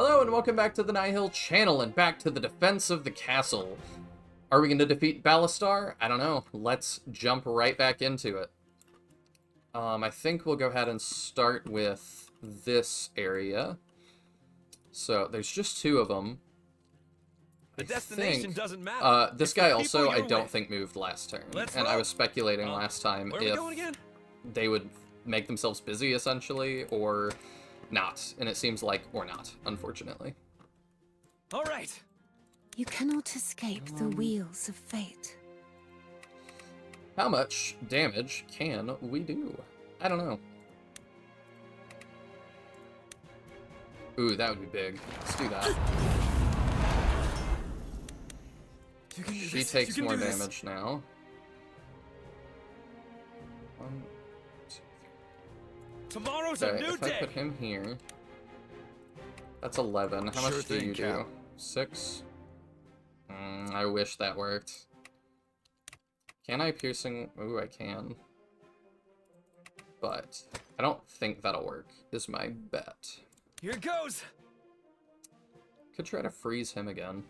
Hello and welcome back to the Nihil channel and back to the defense of the castle. Are we going to defeat Ballastar? I don't know. Let's jump right back into it. I think we'll go ahead and start with this area. So there's just two of them. The destination doesn't matter. This guy also I don't think moved last turn. And I was speculating last time if they would make themselves busy essentially or not. And it seems like or not, unfortunately. All right. You cannot escape the wheels of fate. How much damage can we do? I don't know. Ooh, that would be big. Let's do that. She takes more damage now. 1, 2, 3. Tomorrow's a new If day. I put him here, that's 11. How much do you do? 6? I wish that worked. Can I piercing? Ooh, I can. But I don't think that'll work, is my bet. Here goes. Could try to freeze him again.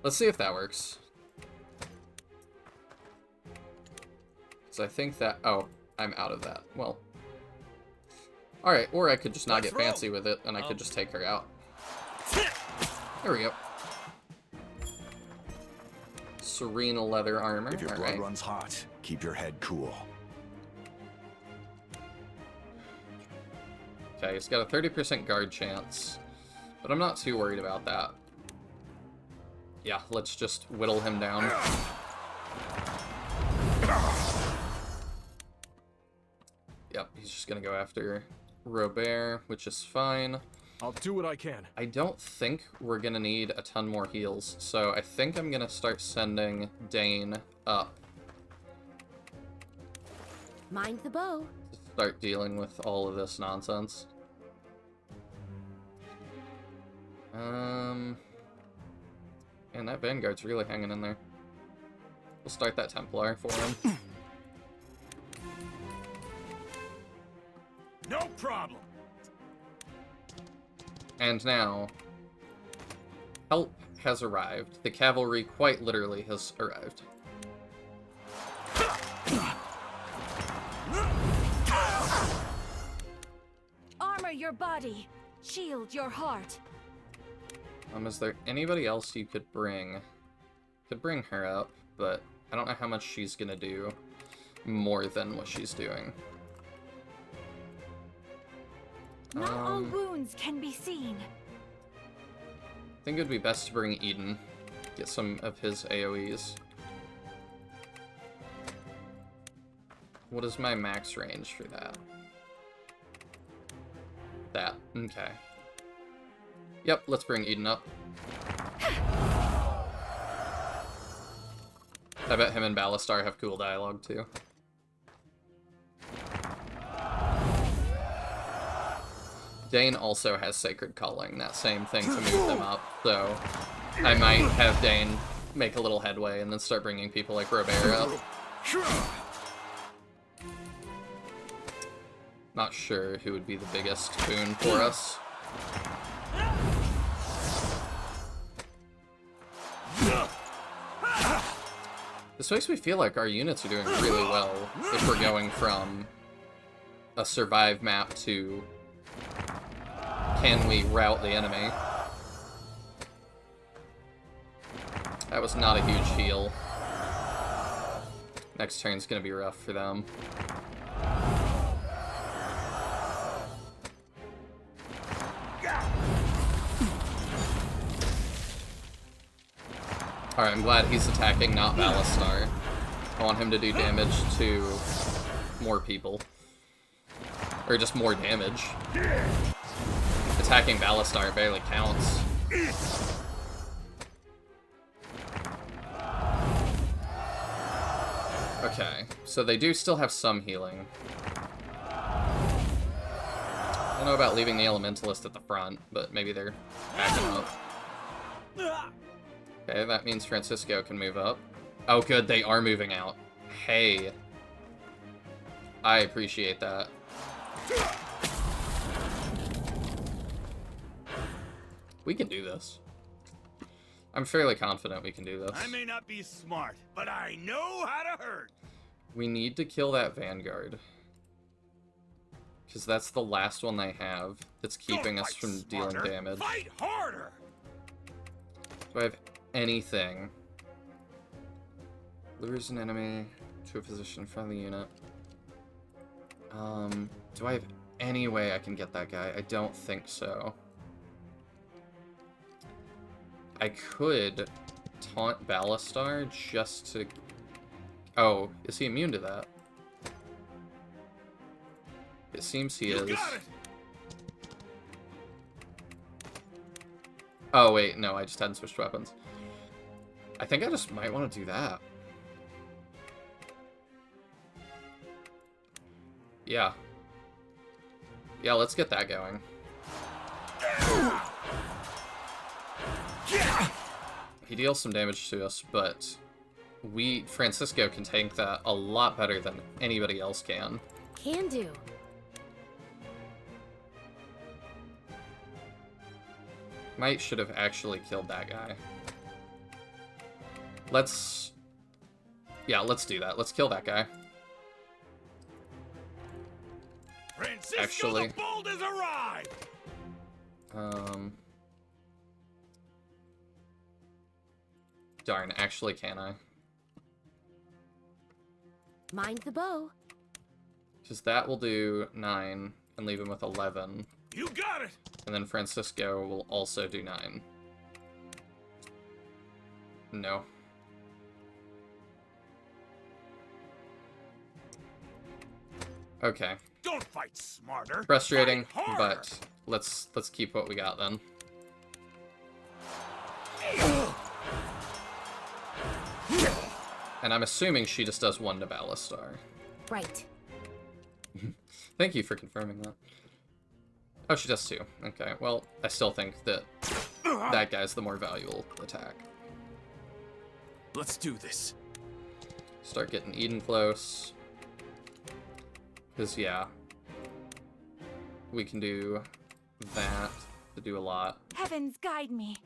Let's see if that works. Because I think that... Oh, I'm out of that. Well. Alright, or I could just not get fancy with it, and I could just take her out. There we go. Serene leather armor. If your blood runs hot, keep your head cool. Okay, he's got a 30% guard chance, but I'm not too worried about that. Yeah, let's just whittle him down. Yep, he's just gonna go after Robert, which is fine. I'll do what I can. I don't think we're gonna need a ton more heals, so I think I'm gonna start sending Dane up. Mind the bow. To start dealing with all of this nonsense. And that Vanguard's really hanging in there. We'll start that Templar for him. No problem. And now, help has arrived. The cavalry quite literally has arrived. Armor your body. Shield your heart. Is there anybody else you could bring? Could bring her up, but I don't know how much she's gonna do more than what she's doing. Not all wounds can be seen. I think it would be best to bring Eden. Get some of his AoEs. What is my max range for that? That. Okay. Yep, let's bring Eden up. I bet him and Ballastar have cool dialogue, too. Dane also has Sacred Calling, that same thing to move them up, so I might have Dane make a little headway and then start bringing people like Robert up. Not sure who would be the biggest boon for us. This makes me feel like our units are doing really well if we're going from a survive map to can we rout the enemy. That was not a huge heal. Next turn's gonna be rough for them. Alright, I'm glad he's attacking, not Ballastar. I want him to do damage to more people. Or just more damage. Attacking Ballastar barely counts. Okay, so they do still have some healing. I don't know about leaving the Elementalist at the front, but maybe they're backing up. Okay, that means Francisco can move up. Oh good, they are moving out. Hey. I appreciate that. We can do this. I'm fairly confident we can do this. I may not be smart, but I know how to hurt. We need to kill that Vanguard. Because that's the last one they have that's keeping us from dealing damage. Fight harder! Do I have anything? Lures an enemy to a position in front of the unit. Do I have any way I can get that guy? I don't think so. I could taunt Ballastar just to... Oh, is he immune to that? It seems he is. Got it. Oh, wait, no, I just hadn't switched weapons. I think I just might want to do that. Yeah. Yeah, let's get that going. He deals some damage to us, but Francisco can tank that a lot better than anybody else can. Can do. Might should have actually killed that guy. Let's do that. Let's kill that guy. Francisco Actually. the Bold has arrived! Darn, actually can I? Mind the bow. Because that will do 9 and leave him with 11. You got it! And then Francisco will also do 9. No. Okay. Don't fight smarter. Frustrating, Fight harder. but let's keep what we got then. And I'm assuming she just does 1 to Ballastar. Right. Thank you for confirming that. Oh, she does 2. Okay, well, I still think that that guy's the more valuable attack. Let's do this. Start getting Eden close. Because, yeah. We can do that to do a lot. Heavens guide me.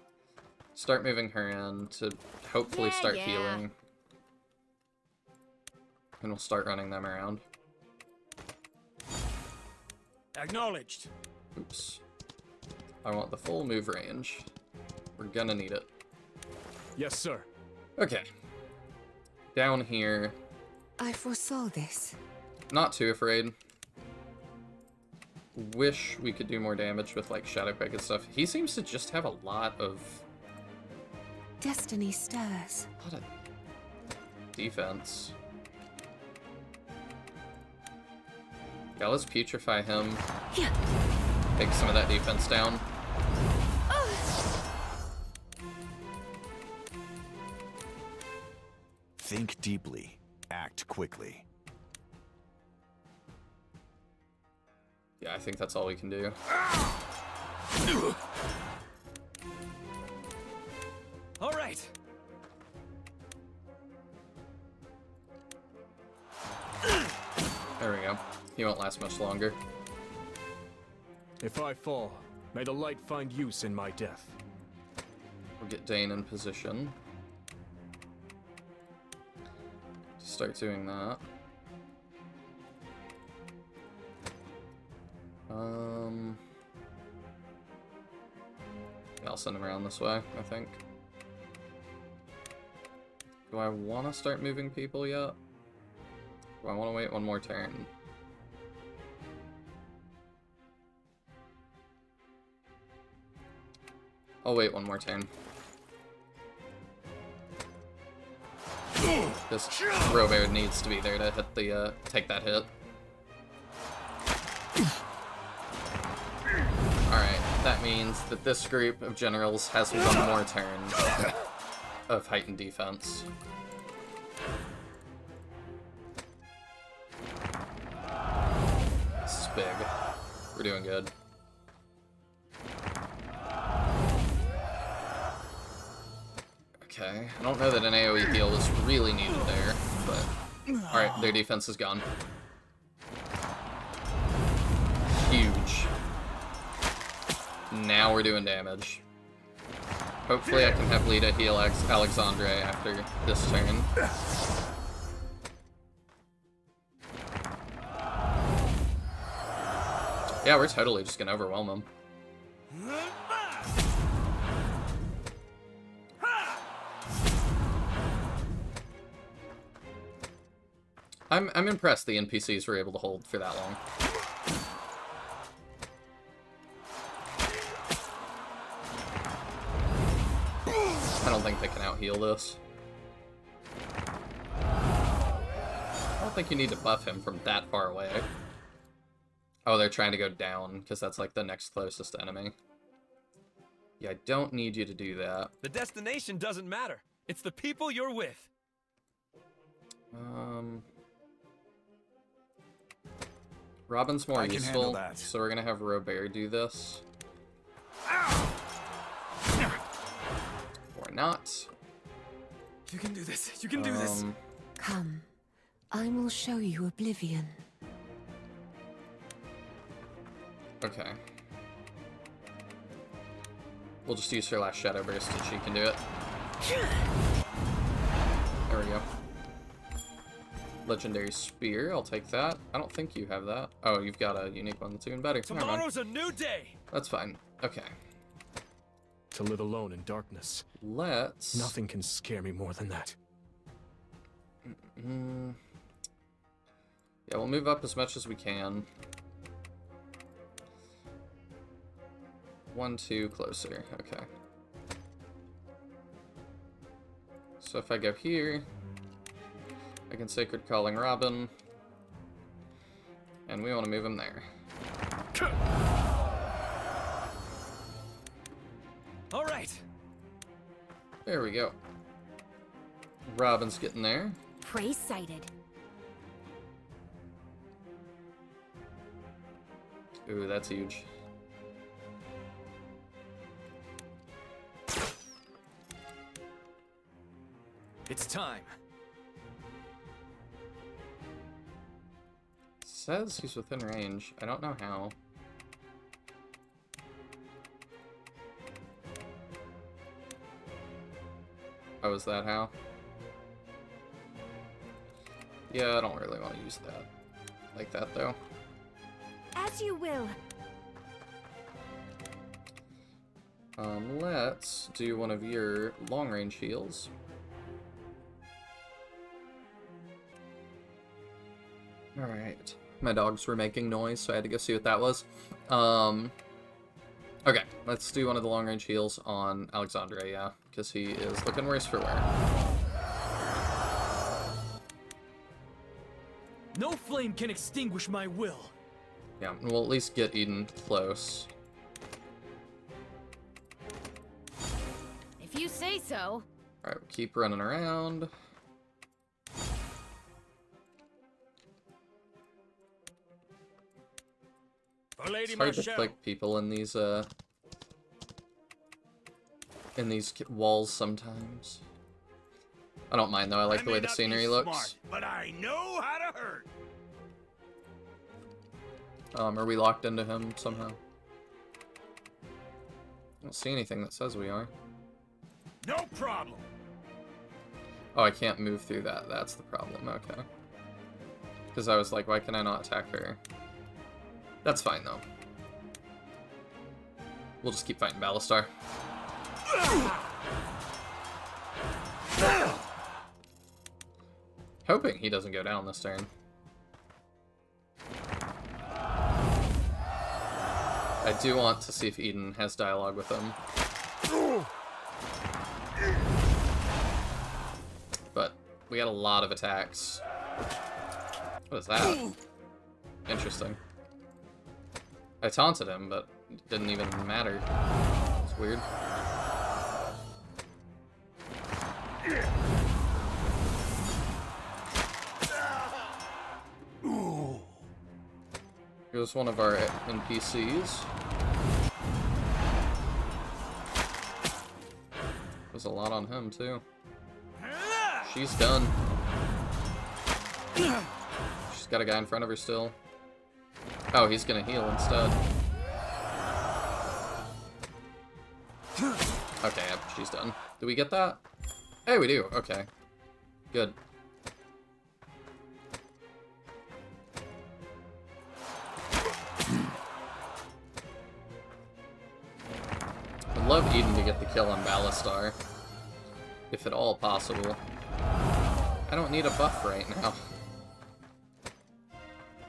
Start moving her in to hopefully start Yeah. healing. And we'll start running them around. Acknowledged. Oops. I want the full move range. We're gonna need it. Yes, sir. Okay. Down here. I foresaw this. Not too afraid. Wish we could do more damage with, like, Shadowquake and stuff. He seems to just have a lot of Destiny stirs. defense. Yeah, let's putrefy him. Yeah. Take some of that defense down. Think deeply. Act quickly. Yeah, I think that's all we can do. All right. There we go. He won't last much longer. If I fall, may the light find use in my death. We'll get Dane in position. Start doing that. Yeah, I'll send him around this way, I think. Do I want to start moving people yet? Do I want to wait one more turn? I'll wait one more turn. This Robert needs to be there to hit the, take that hit. Alright, that means that this group of generals has one more turn of heightened defense. This is big. We're doing good. Okay, I don't know that an AoE heal is really needed there, but... Alright, their defense is gone. Huge. Now we're doing damage. Hopefully I can have Lita heal Alexandre after this turn. Yeah, we're totally just gonna overwhelm him. I'm impressed the NPCs were able to hold for that long. I don't think they can out-heal this. I don't think you need to buff him from that far away. Oh, they're trying to go down, because that's like the next closest enemy. Yeah, I don't need you to do that. The destination doesn't matter. It's the people you're with. Robin's more I can handle useful, that. so we're gonna have Robert do this. Or not. You can do this. You can do this. Come, I will show you oblivion. Okay. We'll just use her last Shadow Burst and she can do it. There we go. Legendary Spear, I'll take that. I don't think you have that. Oh, you've got a unique one that's even better. Never mind. Tomorrow's a new day. That's fine. Okay. To live alone in darkness. Let's... Nothing can scare me more than that. Yeah, we'll move up as much as we can. 1, 2, closer. Okay. So if I go here, I can Sacred Calling Robin. And we want to move him there. All right. There we go. Robin's getting there. Prey sighted. Ooh, that's huge. It's time. Says he's within range. I don't know how. Oh, is that how? Yeah, I don't really want to use that. Like that, though. As you will. Let's do one of your long-range heals. Alright. My dogs were making noise, so I had to go see what that was. Okay, let's do one of the long-range heals on Alexandre, yeah. Because he is looking worse for wear. No flame can extinguish my will. Yeah, and we'll at least get Eden close. If you say so. Alright, we'll keep running around. For Lady It's hard to Michelle. click people in these walls sometimes. I don't mind though, I like the may way the not be scenery looks. smart, but I know how to hurt. Are we locked into him somehow? I don't see anything that says we are. No problem. Oh, I can't move through that. That's the problem. Okay. Because I was like, why can I not attack her? That's fine, though. We'll just keep fighting Ballastar. Hoping he doesn't go down this turn. I do want to see if Eden has dialogue with him. But we got a lot of attacks. What is that? Interesting. I taunted him, but it didn't even matter. It's weird. Here's one of our NPCs. There's a lot on him, too. She's done. She's got a guy in front of her still. Oh, he's gonna heal instead. Okay, yep, she's done. Do we get that? Hey, we do. Okay. Good. I'd love Eden to get the kill on Ballastar. If at all possible. I don't need a buff right now.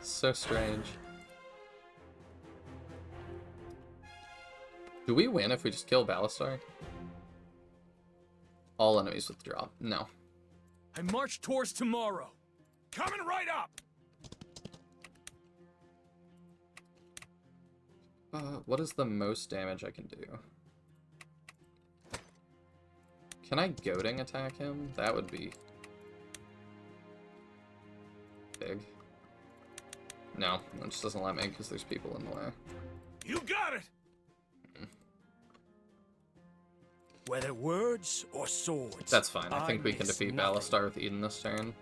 So strange. Do we win if we just kill Ballastar? All enemies withdraw. No. I march towards tomorrow. Coming right up! What is the most damage I can do? Can I goading attack him? That would be big. No, it just doesn't let me because there's people in the way. You got it! Whether words or swords. That's fine. I think we can miss defeat nothing. Ballastar with Eden this turn.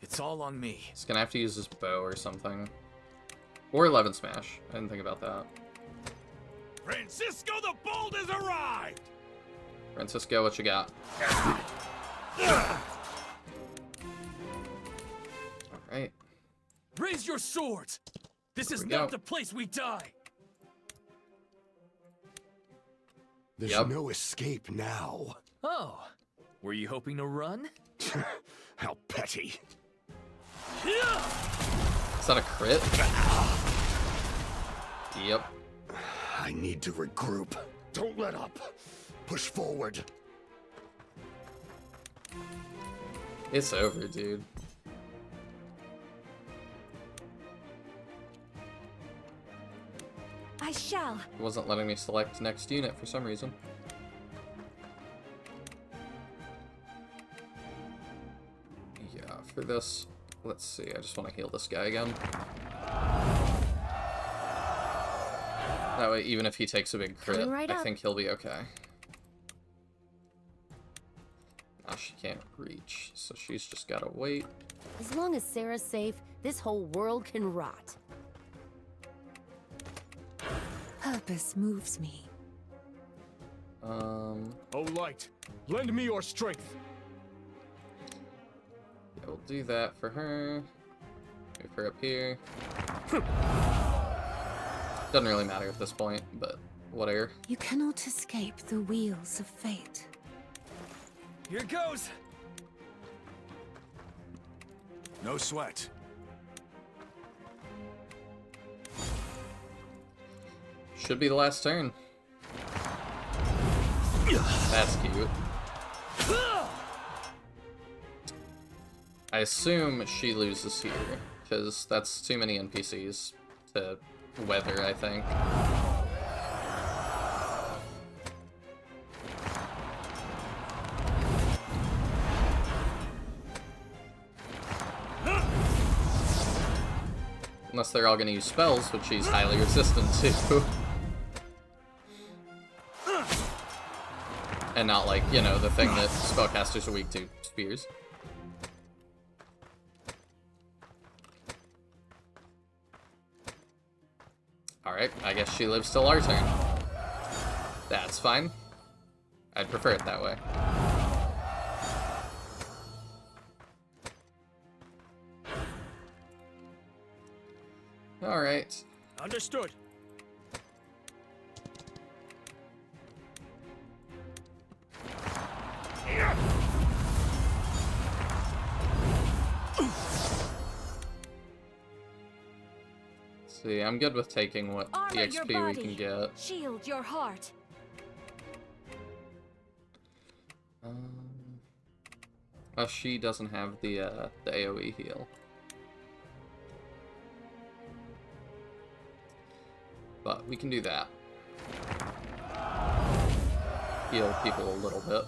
It's all on me. He's gonna have to use his bow or something. Or 11 smash. I didn't think about that. Francisco the Bold has arrived! Francisco, what you got? Alright. Raise your swords! This is we not go. the place we die! There's Yep. no escape now. Oh, were you hoping to run? How petty. Is that a crit? Yep. I need to regroup. Don't let up. Push forward. It's over, dude. I shall. It wasn't letting me select next unit for some reason. Yeah, for this, let's see. I just want to heal this guy again. That way, even if he takes a big crit, Coming right I up. think he'll be okay. Now she can't reach, so she's just gotta wait. As long as Sarah's safe, this whole world can rot. Purpose moves me. O light, lend me your strength. Yeah, we'll do that for her. Move her up here. Doesn't really matter at this point, but whatever. You cannot escape the wheels of fate. Here goes! No sweat. Should be the last turn. That's cute. I assume she loses here, because that's too many NPCs to weather, I think. Unless they're all gonna use spells, which she's highly resistant to. And not like, you know, the thing that spellcasters are weak to, spears. Alright, I guess she lives till our turn. That's fine. I'd prefer it that way. Alright. Understood. See, I'm good with taking what Armor your EXP we body. can get. Shield your heart. She doesn't have the AoE heal. But we can do that. Heal people a little bit.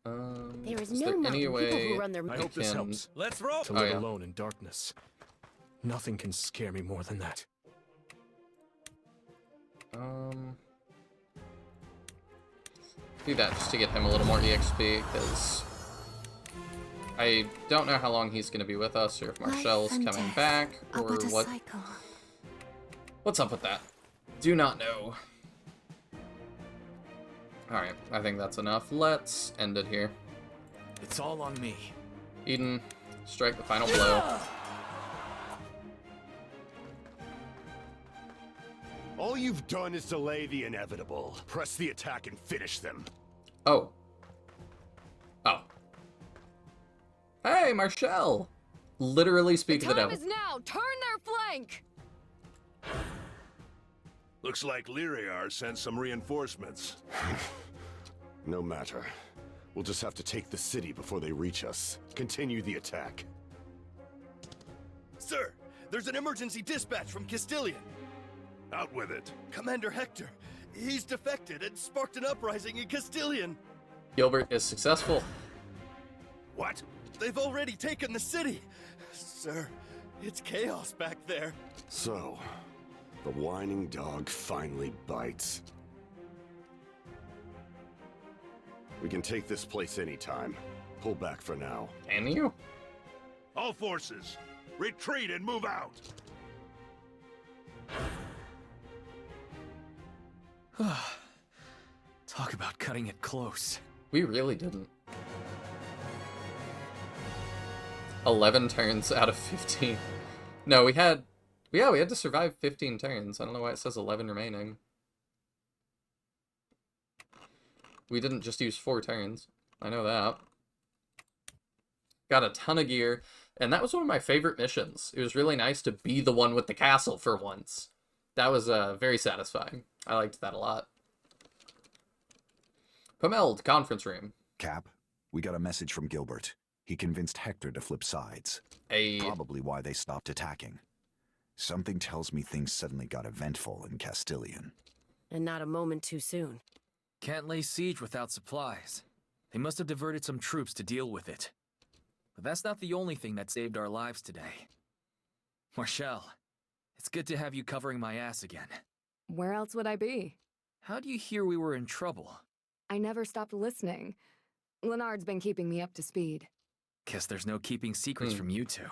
There is is no there knocking any people way who run their I we hope this can- helps. Let's roll! To Oh, live yeah. alone in darkness. Nothing can scare me more than that. do that just to get him a little more EXP, because I don't know how long he's going to be with us, or if Marcel's Life and coming death back, are or but a what. cycle. What's up with that? Do not know. Alright, I think that's enough. Let's end it here. It's all on me. Eden, strike the final blow. All you've done is delay the inevitable. Press the attack and finish them. Oh. Oh. Hey, Marcel! Literally speak of the devil. now. Turn their flank. Looks like Lyriar sent some reinforcements. No matter. We'll just have to take the city before they reach us. Continue the attack. Sir, there's an emergency dispatch from Castilian. Out with it. Commander Hector, he's defected and sparked an uprising in Castilian. Gilbert is successful. What? They've already taken the city. Sir, it's chaos back there. So, the whining dog finally bites. We can take this place anytime. Pull back for now. Can you? All forces, retreat and move out. Talk about cutting it close. We really didn't. 11 turns out of 15. No, we had to survive 15 turns. I don't know why it says 11 remaining. We didn't just use 4 turns. I know that. Got a ton of gear, and that was one of my favorite missions. It was really nice to be the one with the castle for once. That was very satisfying. I liked that a lot. Pomeld, conference room. Cap, we got a message from Gilbert. He convinced Hector to flip sides. Probably why they stopped attacking. Something tells me things suddenly got eventful in Castilian. And not a moment too soon. Can't lay siege without supplies. They must have diverted some troops to deal with it. But that's not the only thing that saved our lives today. Marshall, it's good to have you covering my ass again. Where else would I be? How'd you hear we were in trouble? I never stopped listening. Leonard's been keeping me up to speed. Guess there's no keeping secrets from you two.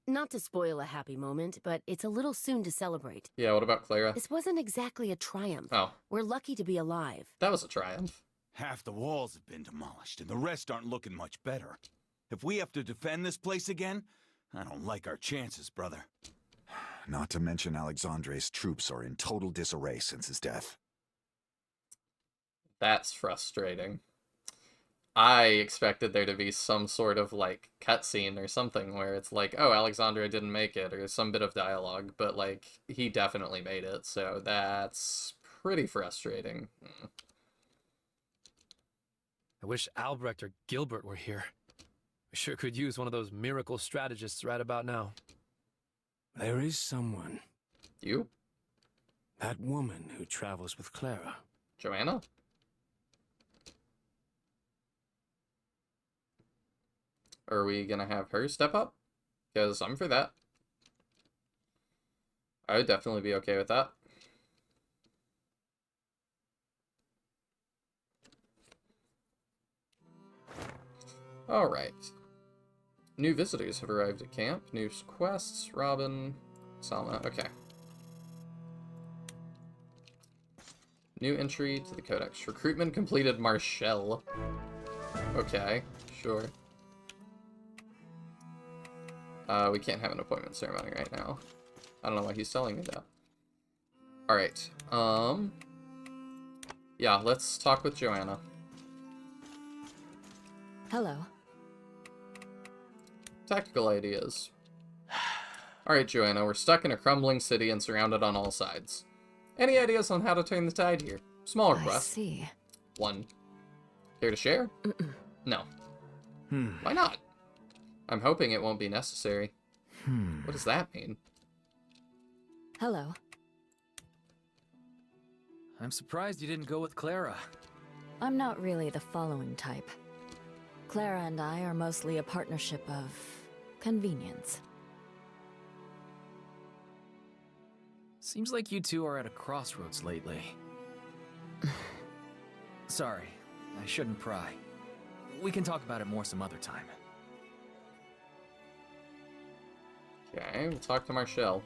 Not to spoil a happy moment, but it's a little soon to celebrate. Yeah, what about Clara? This wasn't exactly a triumph. Oh. We're lucky to be alive. That was a triumph. Half the walls have been demolished, and the rest aren't looking much better. If we have to defend this place again, I don't like our chances, brother. Not to mention Alexandre's troops are in total disarray since his death. That's frustrating. I expected there to be some sort of, like, cutscene or something where it's like, oh, Alexandre didn't make it, or some bit of dialogue, but, like, he definitely made it, so that's pretty frustrating. I wish Albrecht or Gilbert were here. We sure could use one of those miracle strategists right about now. There is someone. You? That woman who travels with Clara. Joanna? Are we gonna have her step up? Because I'm for that. I would definitely be okay with that. Alright. New visitors have arrived at camp. New quests. Robin. Salma. Okay. New entry to the Codex. Recruitment completed. Marshall. Okay. Sure. We can't have an appointment ceremony right now. I don't know why he's telling me that. Alright. Yeah, let's talk with Joanna. Hello. Tactical ideas. Alright, Joanna, we're stuck in a crumbling city and surrounded on all sides. Any ideas on how to turn the tide here? Small request. I see. 1. Care to share? No. Why not? I'm hoping it won't be necessary. What does that mean? Hello. I'm surprised you didn't go with Clara. I'm not really the following type. Clara and I are mostly a partnership of convenience. Seems like you two are at a crossroads lately. Sorry, I shouldn't pry. We can talk about it more some other time. Okay, we'll talk to Marshall.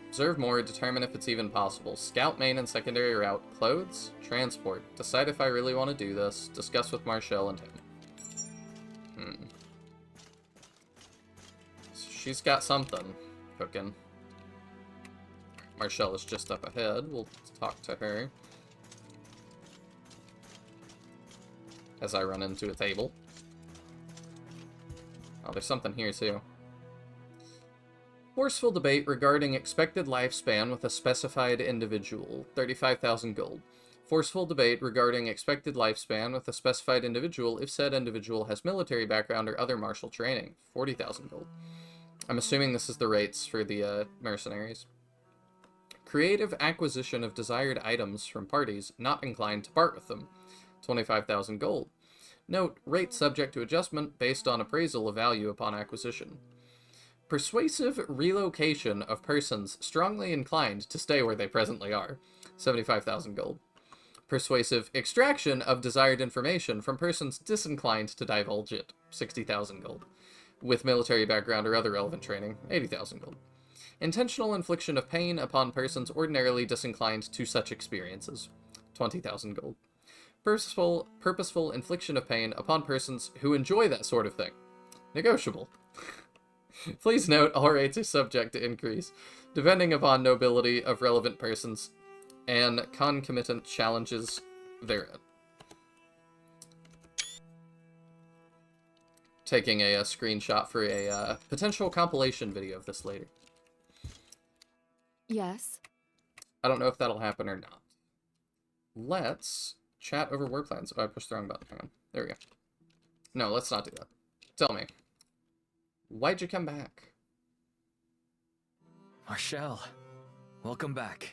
Observe more, determine if it's even possible. Scout main and secondary route. Clothes, transport. Decide if I really want to do this. Discuss with Marshall and him. So she's got something cooking. Marshall is just up ahead. We'll talk to her as I run into a table. Oh, there's something here too. Forceful debate regarding expected lifespan with a specified individual, 35,000 gold. Forceful debate regarding expected lifespan with a specified individual if said individual has military background or other martial training, 40,000 gold. I'm assuming this is the rates for the mercenaries. Creative acquisition of desired items from parties not inclined to part with them, 25,000 gold. Note, rate subject to adjustment based on appraisal of value upon acquisition. Persuasive relocation of persons strongly inclined to stay where they presently are, 75,000 gold. Persuasive extraction of desired information from persons disinclined to divulge it, 60,000 gold. With military background or other relevant training, 80,000 gold. Intentional infliction of pain upon persons ordinarily disinclined to such experiences, 20,000 gold. Purposeful infliction of pain upon persons who enjoy that sort of thing, negotiable. Please note, all rates are subject to increase, depending upon nobility of relevant persons and concomitant challenges therein. Taking a screenshot for a potential compilation video of this later. Yes? I don't know if that'll happen or not. Let's chat over war plans. Oh, I pushed the wrong button. Hang on. There we go. No, let's not do that. Tell me. Why'd you come back? Marshall, welcome back.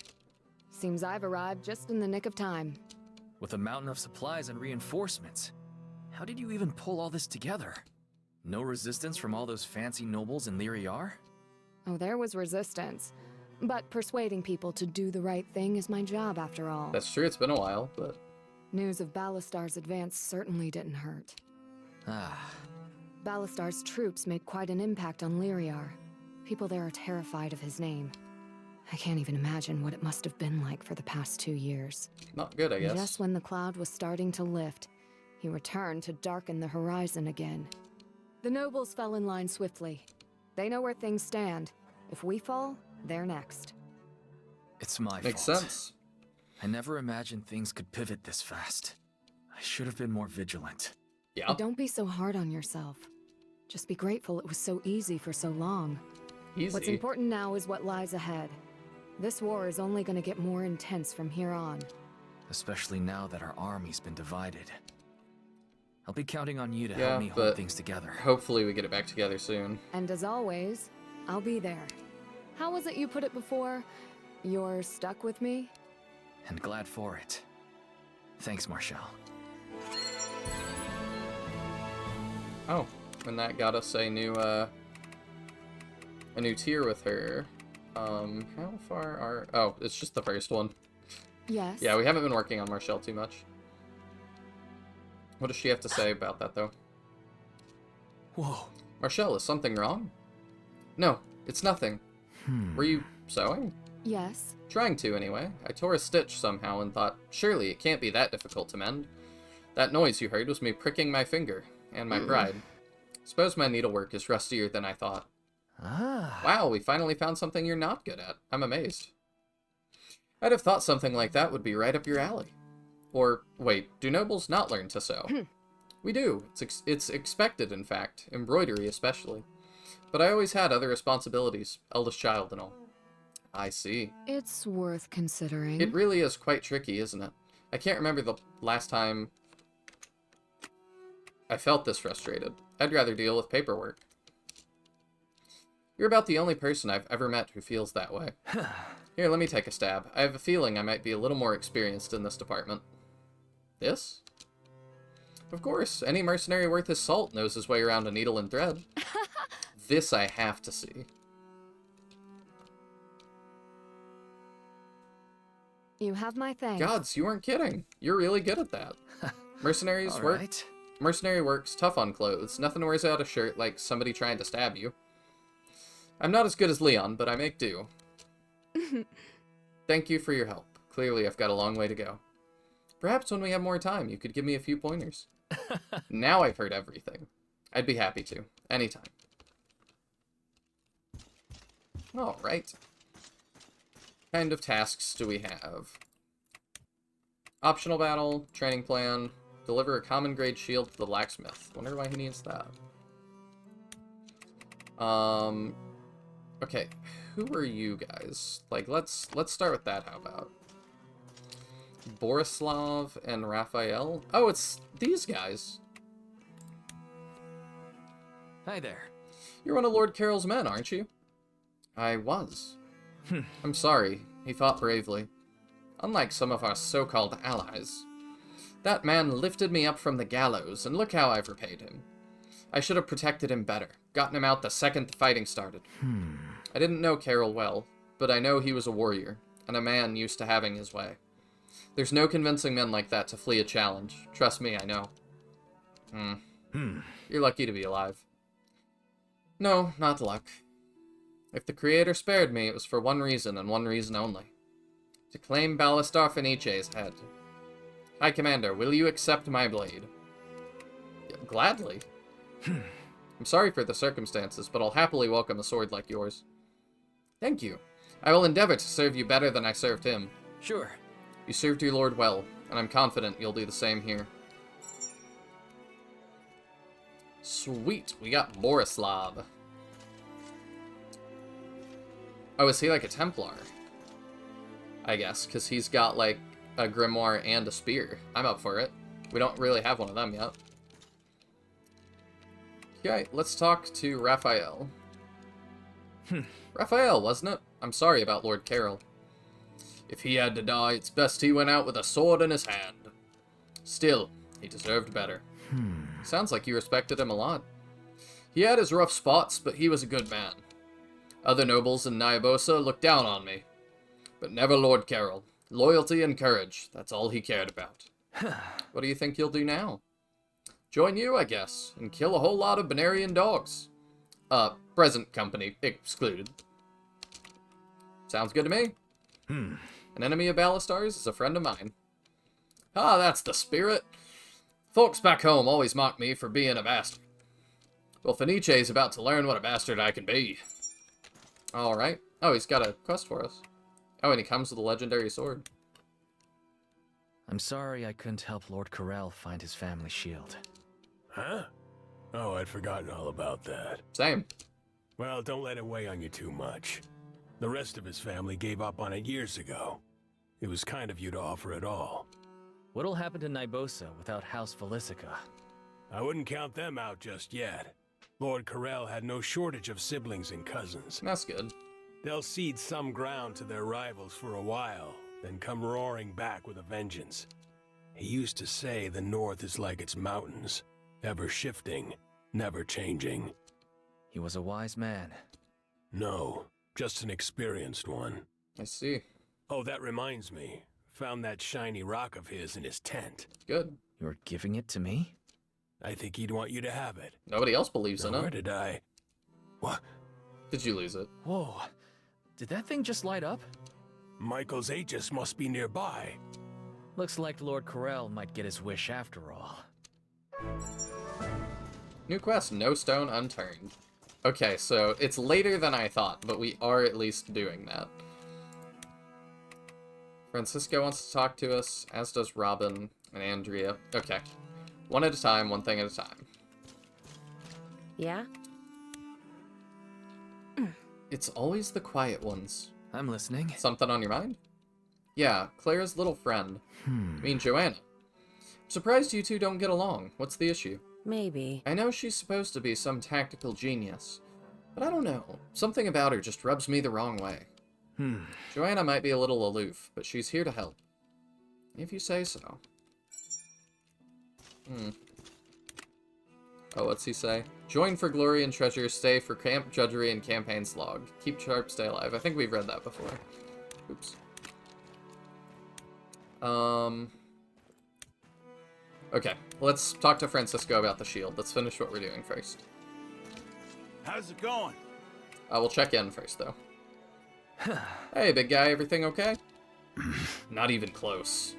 Seems I've arrived just in the nick of time. With a mountain of supplies and reinforcements. How did you even pull all this together? No resistance from all those fancy nobles in Lyriar? Oh, there was resistance. But persuading people to do the right thing is my job, after all. That's true, it's been a while, but... News of Ballastar's advance certainly didn't hurt. Ah. Ballastar's troops made quite an impact on Lyriar. People there are terrified of his name. I can't even imagine what it must have been like for the past 2 years. Not good, I guess. Just when the cloud was starting to lift, he returned to darken the horizon again. The nobles fell in line swiftly. They know where things stand. If we fall, they're next. It's my fault. Makes sense. I never imagined things could pivot this fast. I should have been more vigilant. Yeah. Don't be so hard on yourself. Just be grateful it was so easy for so long. Easy. What's important now is what lies ahead. This war is only going to get more intense from here on. Especially now that our army's been divided. I'll be counting on you to help me hold things together. Hopefully we get it back together soon. And as always, I'll be there. How was it you put it before? You're stuck with me? And glad for it. Thanks, Marshall. Oh, and that got us a new tier with her. How far are... Oh, it's just the first one. Yes. Yeah, we haven't been working on Marshall too much. What does she have to say about that, though? Whoa. Marshall, is something wrong? No, it's nothing. Were you sewing? Yes. Trying to, anyway. I tore a stitch somehow and thought, surely it can't be that difficult to mend. That noise you heard was me pricking my finger, and my pride. Suppose my needlework is rustier than I thought. Ah. Wow, we finally found something you're not good at. I'm amazed. I'd have thought something like that would be right up your alley. Or, wait, do nobles not learn to sew? We do. It's expected, in fact. Embroidery, especially. But I always had other responsibilities. Eldest child and all. I see. It's worth considering. It really is quite tricky, isn't it? I can't remember the last time I felt this frustrated. I'd rather deal with paperwork. You're about the only person I've ever met who feels that way. Here, let me take a stab. I have a feeling I might be a little more experienced in this department. This? Of course, any mercenary worth his salt knows his way around a needle and thread. This I have to see. You have my thanks. Gods, you weren't kidding. You're really good at that. Mercenaries work. Right. Mercenary works tough on clothes. Nothing wears out a shirt like somebody trying to stab you. I'm not as good as Leon, but I make do. Thank you for your help. Clearly, I've got a long way to go. Perhaps when we have more time, you could give me a few pointers. Now I've heard everything. I'd be happy to. Anytime. Alright. What kind of tasks do we have? Optional battle, training plan, deliver a common grade shield to the blacksmith. Wonder why he needs that. Okay, who are you guys? Like, let's start with that, how about? Borislav and Raphael? Oh, it's these guys. Hi there. You're one of Lord Carroll's men, aren't you? I was. I'm sorry, he fought bravely. Unlike some of our so-called allies. That man lifted me up from the gallows, and look how I've repaid him. I should have protected him better, gotten him out the second the fighting started. I didn't know Carroll well, but I know he was a warrior, and a man used to having his way. There's no convincing men like that to flee a challenge. Trust me, I know. You're lucky to be alive. No, not luck. If the Creator spared me, it was for one reason, and one reason only. To claim Ballastar Fenice's head. High Commander, will you accept my blade? Gladly. I'm sorry for the circumstances, but I'll happily welcome a sword like yours. Thank you. I will endeavor to serve you better than I served him. Sure. You served your lord well, and I'm confident you'll do the same here. Sweet, we got Borislav. Oh, is he like a Templar? I guess, because he's got like a grimoire and a spear. I'm up for it. We don't really have one of them yet. Okay, let's talk to Raphael. Raphael, wasn't it? I'm sorry about Lord Carroll. If he had to die, it's best he went out with a sword in his hand. Still, he deserved better. Sounds like you respected him a lot. He had his rough spots, but he was a good man. Other nobles in Nyabosa looked down on me. But never Lord Carroll. Loyalty and courage, that's all he cared about. What do you think you'll do now? Join you, I guess, and kill a whole lot of Benarian dogs. Present company excluded. Sounds good to me. An enemy of Ballastar's is a friend of mine. Ah, that's the spirit. Folks back home always mock me for being a bastard. Well, Fenice's about to learn what a bastard I can be. Alright. Oh, he's got a quest for us. Oh, and he comes with a legendary sword. I'm sorry I couldn't help Lord Carell find his family shield. Huh? Oh, I'd forgotten all about that. Same. Well, don't let it weigh on you too much. The rest of his family gave up on it years ago. It was kind of you to offer it all. What'll happen to Naibosa without House Felicica? I wouldn't count them out just yet. Lord Carell had no shortage of siblings and cousins. That's good. They'll cede some ground to their rivals for a while, then come roaring back with a vengeance. He used to say the North is like its mountains, ever shifting, never changing. He was a wise man. No, just an experienced one. I see. Oh, that reminds me. Found that shiny rock of his in his tent. Good. You're giving it to me? I think he'd want you to have it. Nobody else believes in it. Where did I? What? Did you lose it? Whoa. Did that thing just light up? Michael's Aegis must be nearby. Looks like Lord Carell might get his wish after all. New quest, no stone unturned. Okay, so it's later than I thought, but we are at least doing that. Francisco wants to talk to us, as does Robin and Andrea. Okay. One at a time, one thing at a time. Yeah? It's always the quiet ones. I'm listening. Something on your mind? Yeah, Claire's little friend. I mean, Joanna. I'm surprised you two don't get along. What's the issue? Maybe. I know she's supposed to be some tactical genius, but I don't know. Something about her just rubs me the wrong way. Joanna might be a little aloof, but she's here to help. If you say so. Oh, what's he say? Join for glory and treasure, stay for camp, judgery, and campaign slog. Keep sharp, stay alive. I think we've read that before. Oops. Okay, let's talk to Francisco about the shield. Let's finish what we're doing first. How's it going? We'll check in first, though. Hey, big guy, everything okay? Not even close.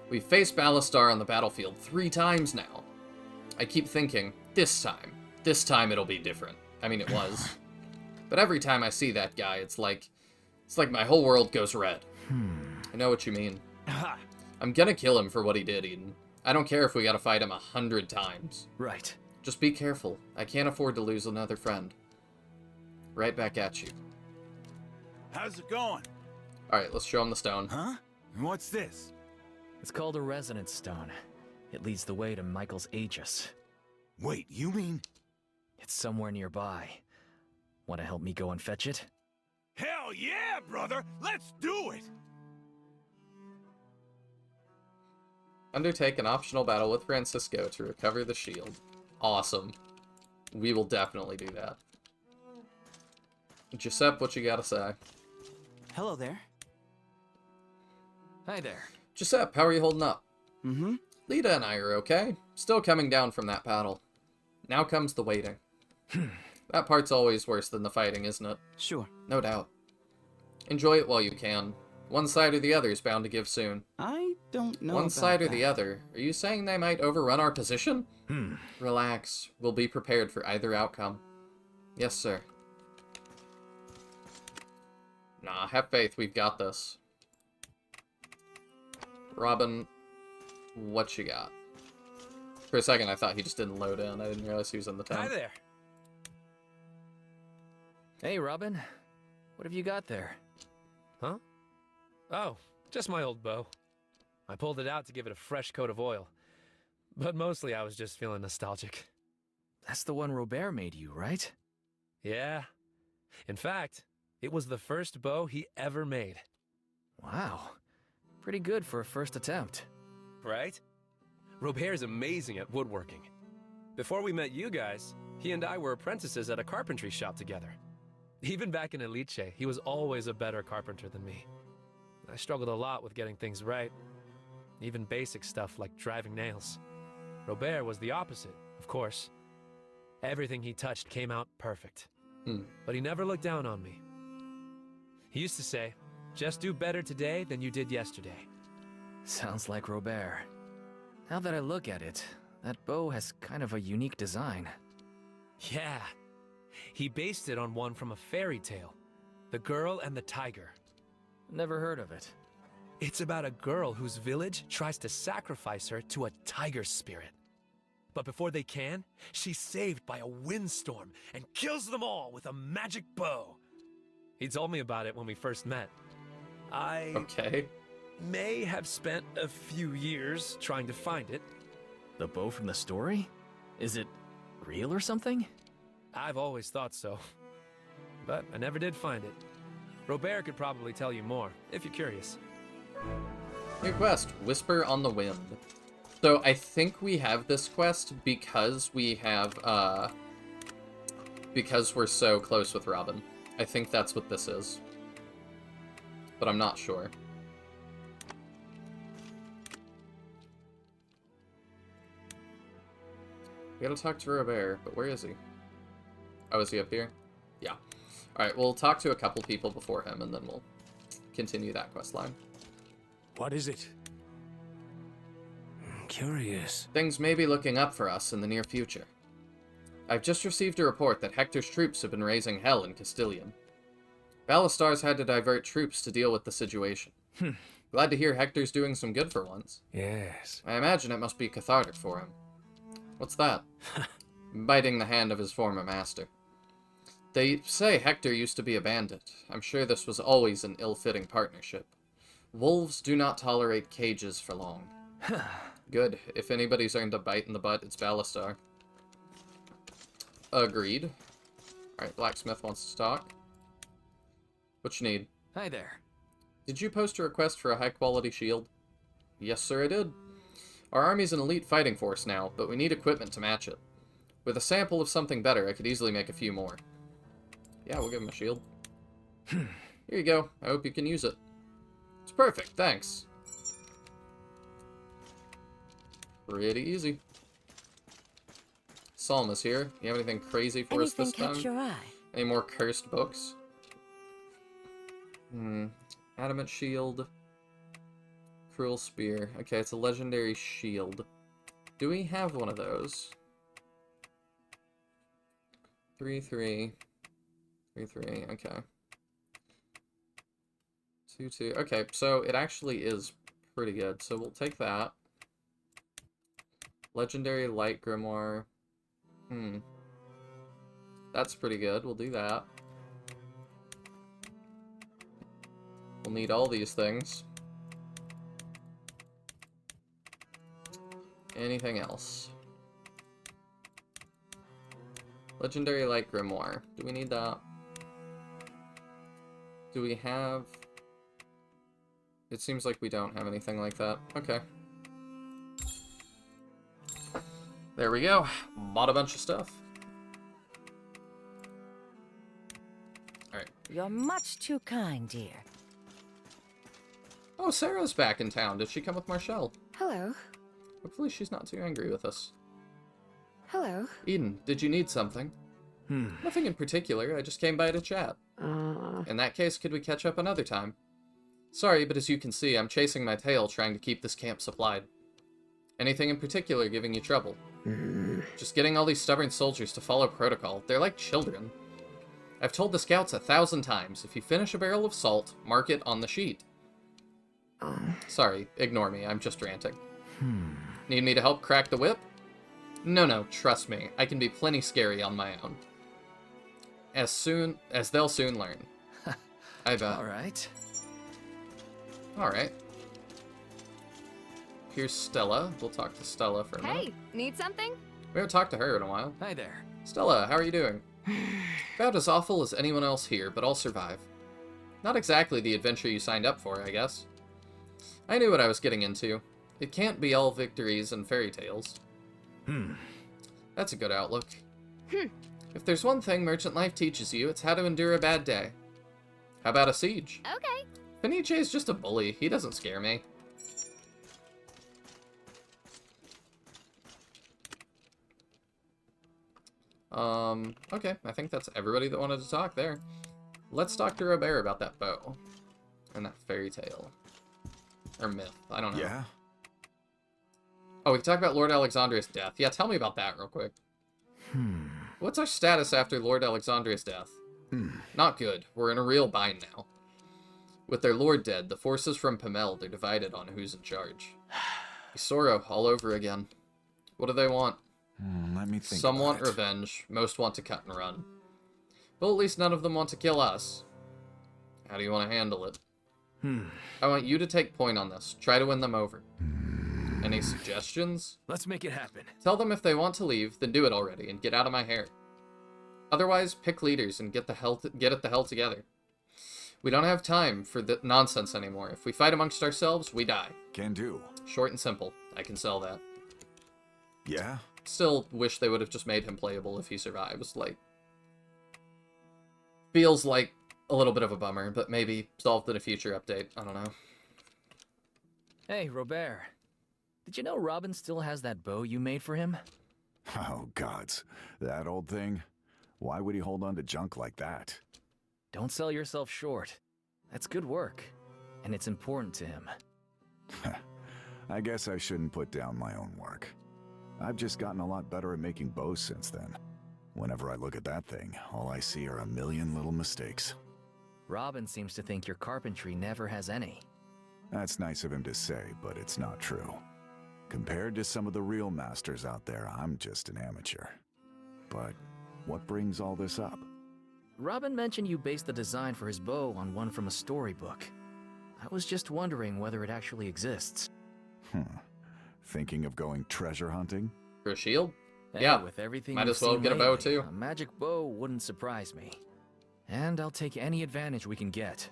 We've faced Ballastar on the battlefield 3 times now. I keep thinking, this time it'll be different. I mean, it was. But every time I see that guy, it's like my whole world goes red. I know what you mean. I'm gonna kill him for what he did, Eden. I don't care if we gotta fight him 100 times. Right. Just be careful. I can't afford to lose another friend. Right back at you. How's it going? Alright, let's show him the stone. Huh? What's this? It's called a resonance stone. It leads the way to Michael's Aegis. Wait, you mean? It's somewhere nearby. Want to help me go and fetch it? Hell yeah, brother! Let's do it! Undertake an optional battle with Francisco to recover the shield. Awesome. We will definitely do that. Giuseppe, what you gotta say? Hello there. Hi there. Giuseppe, how are you holding up? Mm-hmm. Lita and I are okay. Still coming down from that battle. Now comes the waiting. That part's always worse than the fighting, isn't it? Sure. No doubt. Enjoy it while you can. One side or the other is bound to give soon. I don't know One about side or that. the other? Are you saying they might overrun our position? Relax. We'll be prepared for either outcome. Yes, sir. Nah, have faith. We've got this. Robin, what you got? For a second, I thought he just didn't load in. I didn't realize he was in the town. Hi there. Hey, Robin. What have you got there? Huh? Oh, just my old bow. I pulled it out to give it a fresh coat of oil. But mostly I was just feeling nostalgic. That's the one Robert made you, right? Yeah. In fact, it was the first bow he ever made. Wow. Pretty good for a first attempt. Right? Robert's amazing at woodworking. Before we met you guys, he and I were apprentices at a carpentry shop together. Even back in Elite, he was always a better carpenter than me. I struggled a lot with getting things right. Even basic stuff like driving nails. Robert was the opposite, of course. Everything he touched came out perfect. But he never looked down on me. He used to say, just do better today than you did yesterday. Sounds like Robert. Now that I look at it, that bow has kind of a unique design. Yeah. He based it on one from a fairy tale. The Girl and the Tiger. Never heard of it. It's about a girl whose village tries to sacrifice her to a tiger spirit. But before they can, she's saved by a windstorm and kills them all with a magic bow. He told me about it when we first met. I may have spent a few years trying to find it. The bow from the story? Is it real or something? I've always thought so. But I never did find it. Robert could probably tell you more, if you're curious. New quest, Whisper on the Wind. So I think we have this quest because we have, because we're so close with Robin. I think that's what this is. But I'm not sure. We gotta talk to Robert, but where is he? Oh, is he up here? Yeah. Alright, we'll talk to a couple people before him, and then we'll continue that quest line. What is it? I'm curious. Things may be looking up for us in the near future. I've just received a report that Hector's troops have been raising hell in Castilian. Ballastar's had to divert troops to deal with the situation. Glad to hear Hector's doing some good for once. Yes. I imagine it must be cathartic for him. What's that? Biting the hand of his former master. They say Hector used to be a bandit. I'm sure this was always an ill-fitting partnership. Wolves do not tolerate cages for long. Good. If anybody's earned a bite in the butt, it's Ballastar. Agreed. Alright, Blacksmith wants to talk. What you need? Hi there. Did you post a request for a high-quality shield? Yes, sir, I did. Our army's an elite fighting force now, but we need equipment to match it. With a sample of something better, I could easily make a few more. Yeah, we'll give him a shield. Here you go. I hope you can use it. It's perfect, thanks. Pretty easy. Psalm is here. You have anything crazy for us this time? Catch your eye? Any more cursed books? Adamant shield. Cruel spear. Okay, it's a legendary shield. Do we have one of those? 3-3. 3-3, okay. 2-2. Okay, so it actually is pretty good. So we'll take that. Legendary light grimoire. That's pretty good. We'll do that. We'll need all these things. Anything else? Legendary light grimoire. Do we need that? Do we have... It seems like we don't have anything like that. Okay. There we go. Bought a bunch of stuff. Alright. You're much too kind, dear. Oh, Sarah's back in town. Did she come with Marshall? Hello. Hopefully she's not too angry with us. Hello. Eden, did you need something? Nothing in particular. I just came by to chat. In that case, could we catch up another time? Sorry, but as you can see, I'm chasing my tail trying to keep this camp supplied. Anything in particular giving you trouble? Just getting all these stubborn soldiers to follow protocol. They're like children. I've told the scouts 1,000 times, if you finish a barrel of salt, mark it on the sheet. Sorry, ignore me, I'm just ranting. Need me to help crack the whip? No, trust me, I can be plenty scary on my own. As they'll soon learn. I bet. Alright. Here's Stella. We'll talk to Stella for a minute. Hey, need something? We haven't talked to her in a while. Hi there. Stella, how are you doing? About as awful as anyone else here, but I'll survive. Not exactly the adventure you signed up for, I guess. I knew what I was getting into. It can't be all victories and fairy tales. That's a good outlook. If there's one thing merchant life teaches you, it's how to endure a bad day. How about a siege? Okay. Fenice is just a bully. He doesn't scare me. Okay, I think that's everybody that wanted to talk there. Let's talk to Robert about that bow. And that fairy tale. Or myth, I don't know. Yeah? Oh, we can talk about Lord Alexandria's death. Yeah, tell me about that real quick. What's our status after Lord Alexandria's death? Not good. We're in a real bind now. With their lord dead, the forces from Pameld are divided on who's in charge. Sorrow all over again. What do they want? Let me think. Some want revenge, most want to cut and run. But at least none of them want to kill us. How do you want to handle it? I want you to take point on this. Try to win them over. Any suggestions? Let's make it happen. Tell them if they want to leave, then do it already and get out of my hair. Otherwise, pick leaders and get it the hell together. We don't have time for the nonsense anymore. If we fight amongst ourselves, we die. Can do. Short and simple. I can sell that. Yeah? Still wish they would have just made him playable if he survives. Like, feels like a little bit of a bummer, but maybe solved in a future update. I don't know. Hey, Robert. Did you know Robin still has that bow you made for him? Oh, gods. That old thing? Why would he hold on to junk like that? Don't sell yourself short. That's good work. And it's important to him. I guess I shouldn't put down my own work. I've just gotten a lot better at making bows since then. Whenever I look at that thing, all I see are a million little mistakes. Robin seems to think your carpentry never has any. That's nice of him to say, but it's not true. Compared to some of the real masters out there, I'm just an amateur. But what brings all this up? Robin mentioned you based the design for his bow on one from a storybook. I was just wondering whether it actually exists. Thinking of going treasure hunting? For a shield? Hey, yeah, with everything might as well get a bow too. A magic bow wouldn't surprise me. And I'll take any advantage we can get.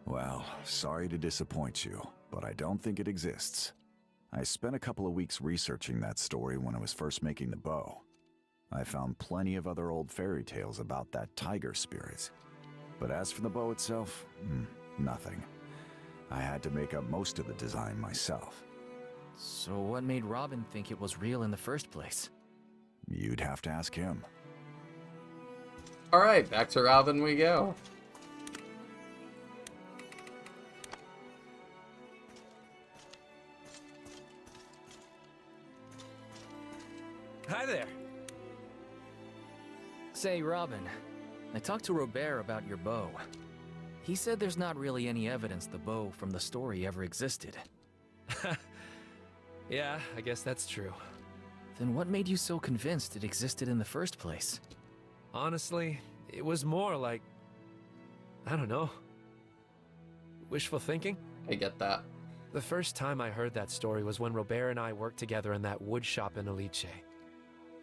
Well, sorry to disappoint you, but I don't think it exists. I spent a couple of weeks researching that story when I was first making the bow. I found plenty of other old fairy tales about that tiger spirit. But as for the bow itself, nothing. I had to make up most of the design myself. So what made Robin think it was real in the first place? You'd have to ask him. Alright, back to Robin we go. Hi there. Say, Robin, I talked to Robert about your bow. He said there's not really any evidence the bow from the story ever existed. Yeah, I guess that's true. Then what made you so convinced it existed in the first place? Honestly, it was more like, I don't know, wishful thinking? I get that. The first time I heard that story was when Robert and I worked together in that wood shop in Elite.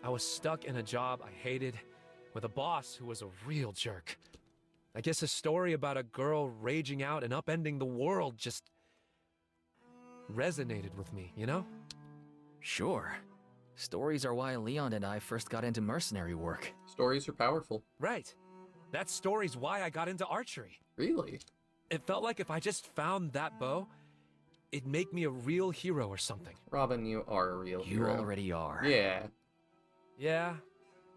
I was stuck in a job I hated, with a boss who was a real jerk. I guess a story about a girl raging out and upending the world just resonated with me, you know? Sure. Stories are why Leon and I first got into mercenary work. Stories are powerful. Right. That story's why I got into archery. Really? It felt like if I just found that bow, it'd make me a real hero or something. Robin, you are a real hero. You already are. Yeah. Yeah.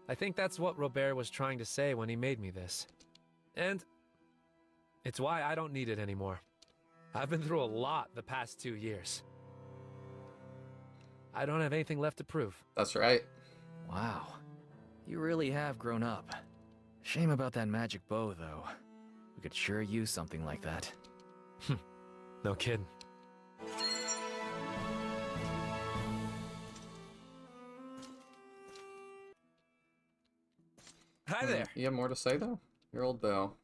I think that's what Robert was trying to say when he made me this. And it's why I don't need it anymore. I've been through a lot the past 2 years. I don't have anything left to prove. That's right. Wow. You really have grown up. Shame about that magic bow, though. We could sure use something like that. No kidding. Hi there. You have more to say, though? Your old bow.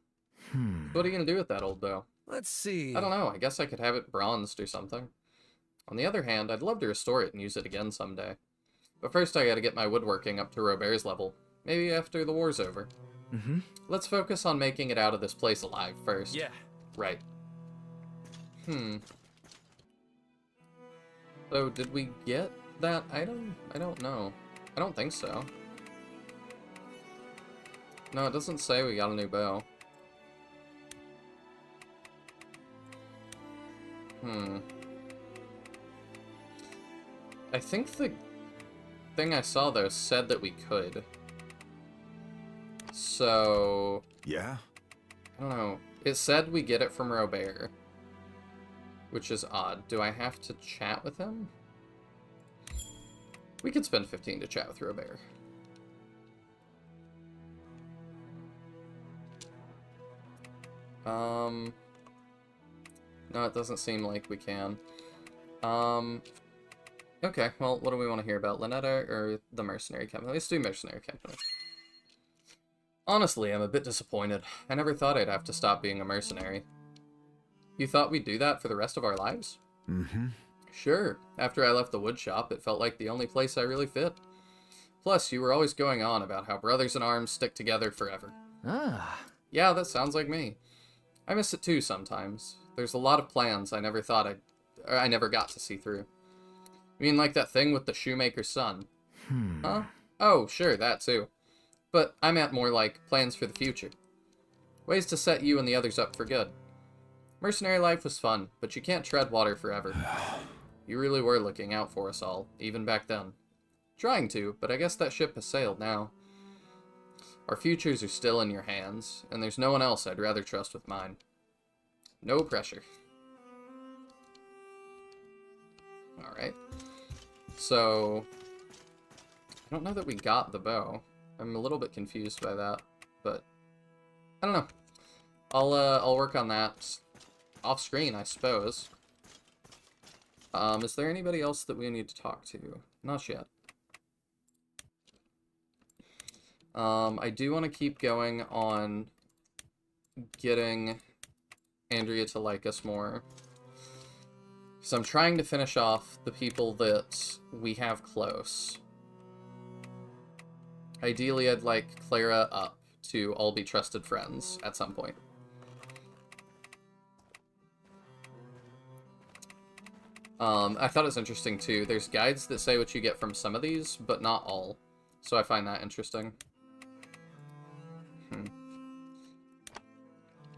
What are you going to do with that old bow? Let's see. I don't know. I guess I could have it bronzed or something. On the other hand, I'd love to restore it and use it again someday. But first I gotta get my woodworking up to Robert's level. Maybe after the war's over. Let's focus on making it out of this place alive first. Yeah. Right. So, did we get that item? I don't know. I don't think so. No, it doesn't say we got a new bow. I think the thing I saw, though, said that we could. So... Yeah? I don't know. It said we get it from Robert. Which is odd. Do I have to chat with him? We could spend 15 to chat with Robert. No, it doesn't seem like we can. Okay, well, what do we want to hear about? Lynetta or the Mercenary Company? Let's do Mercenary Company. Honestly, I'm a bit disappointed. I never thought I'd have to stop being a mercenary. You thought we'd do that for the rest of our lives? Sure. After I left the wood shop, it felt like the only place I really fit. Plus, you were always going on about how brothers in arms stick together forever. Yeah, that sounds like me. I miss it too sometimes. There's a lot of plans I never got to see through. You mean like that thing with the shoemaker's son? Huh? Oh, sure, that too. But I meant more like plans for the future. Ways to set you and the others up for good. Mercenary life was fun, but you can't tread water forever. You really were looking out for us all, even back then. Trying to, but I guess that ship has sailed now. Our futures are still in your hands, and there's no one else I'd rather trust with mine. No pressure. Alright. So, I don't know that we got the bow. I'm a little bit confused by that, but I don't know. I'll work on that off screen, I suppose. Is there anybody else that we need to talk to? Not yet. I do want to keep going on getting Andrea to like us more. So I'm trying to finish off the people that we have close. Ideally, I'd like Clara up to all be trusted friends at some point. I thought it was interesting, too. There's guides that say what you get from some of these, but not all. So I find that interesting.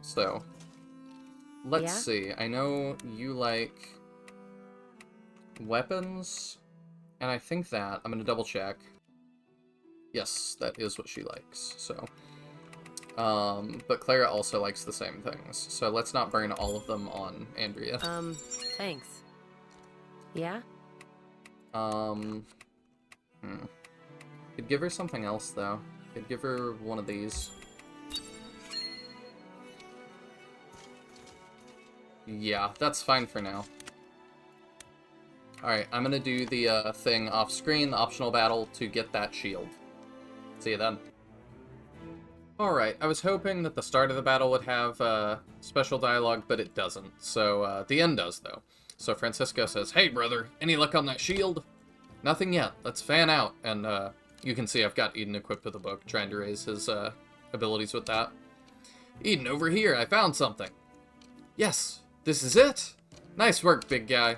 So, let's see. I know you like Weapons, and I think that, I'm going to double check. Yes, that is what she likes, so. But Clara also likes the same things, so let's not burn all of them on Andrea. Thanks. Yeah? Could give her something else, though. Could give her one of these. Yeah, that's fine for now. Alright, I'm gonna do the thing off screen, the optional battle, to get that shield. See you then. Alright, I was hoping that the start of the battle would have special dialogue, but it doesn't. So, the end does, though. So Francisco says, "Hey, brother, any luck on that shield?" "Nothing yet. Let's fan out." And you can see I've got Eden equipped with a book, trying to raise his abilities with that. "Eden, over here, I found something." "Yes, this is it? Nice work, big guy.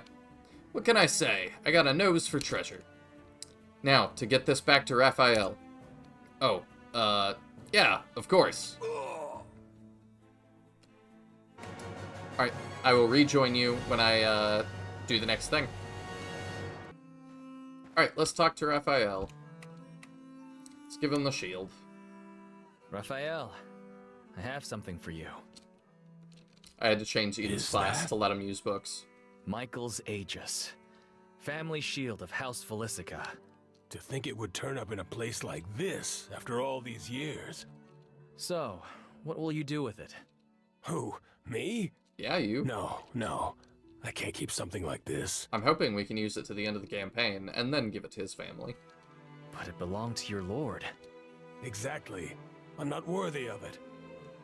What can I say? I got a nose for treasure. Now, to get this back to Raphael." "Oh, yeah, of course." Alright, I will rejoin you when I do the next thing. Alright, let's talk to Raphael. Let's give him the shield. Raphael, I have something for you. I had to change Eden's class to let him use books. Michael's Aegis. Family shield of House Felicica. To think it would turn up in a place like this after all these years. So, what will you do with it? Who? Me? Yeah, you. No. I can't keep something like this. I'm hoping we can use it to the end of the campaign, and then give it to his family. But it belonged to your lord. Exactly. I'm not worthy of it.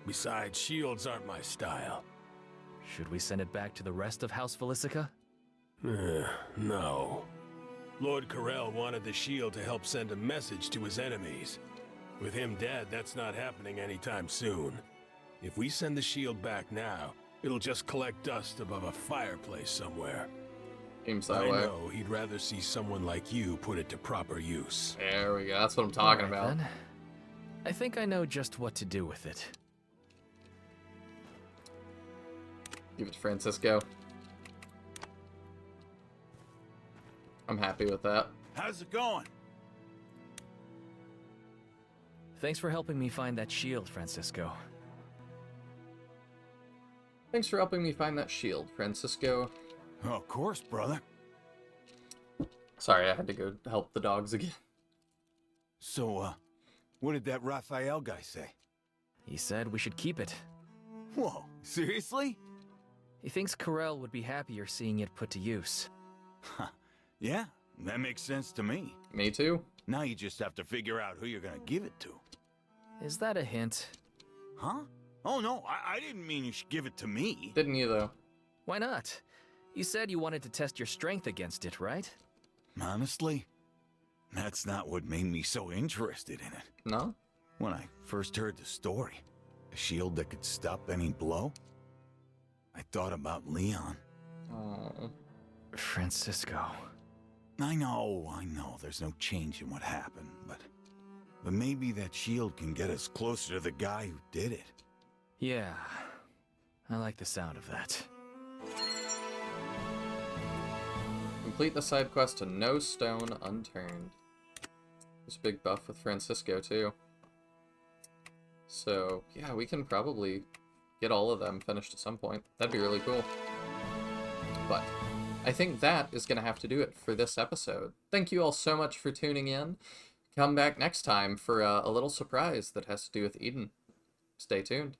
Besides, shields aren't my style. Should we send it back to the rest of House Felicica? No. Lord Corell wanted the shield to help send a message to his enemies. With him dead, that's not happening anytime soon. If we send the shield back now, it'll just collect dust above a fireplace somewhere. Seems that I way. know he'd rather see someone like you put it to proper use. There we go, that's what I'm talking All right, about. Then. I think I know just what to do with it. Give it to Francisco. I'm happy with that. How's it going? Thanks for helping me find that shield, Francisco. Thanks for helping me find that shield, Francisco. Oh, of course, brother. Sorry, I had to go help the dogs again. So, what did that Raphael guy say? He said we should keep it. Whoa, seriously? He thinks Corell would be happier seeing it put to use. Yeah, that makes sense to me. Me too. Now you just have to figure out who you're gonna give it to. Is that a hint? Huh? Oh no, I didn't mean you should give it to me. Didn't you, though? Why not? You said you wanted to test your strength against it, right? Honestly, that's not what made me so interested in it. No? When I first heard the story, a shield that could stop any blow, I thought about Leon. Oh. Francisco. I know, there's no change in what happened, but maybe that shield can get us closer to the guy who did it. Yeah, I like the sound of that. Complete the side quest to No Stone Unturned. There's a big buff with Francisco, too. So, yeah, we can probably get all of them finished at some point. That'd be really cool. But I think that is going to have to do it for this episode. Thank you all so much for tuning in. Come back next time for a little surprise that has to do with Eden. Stay tuned.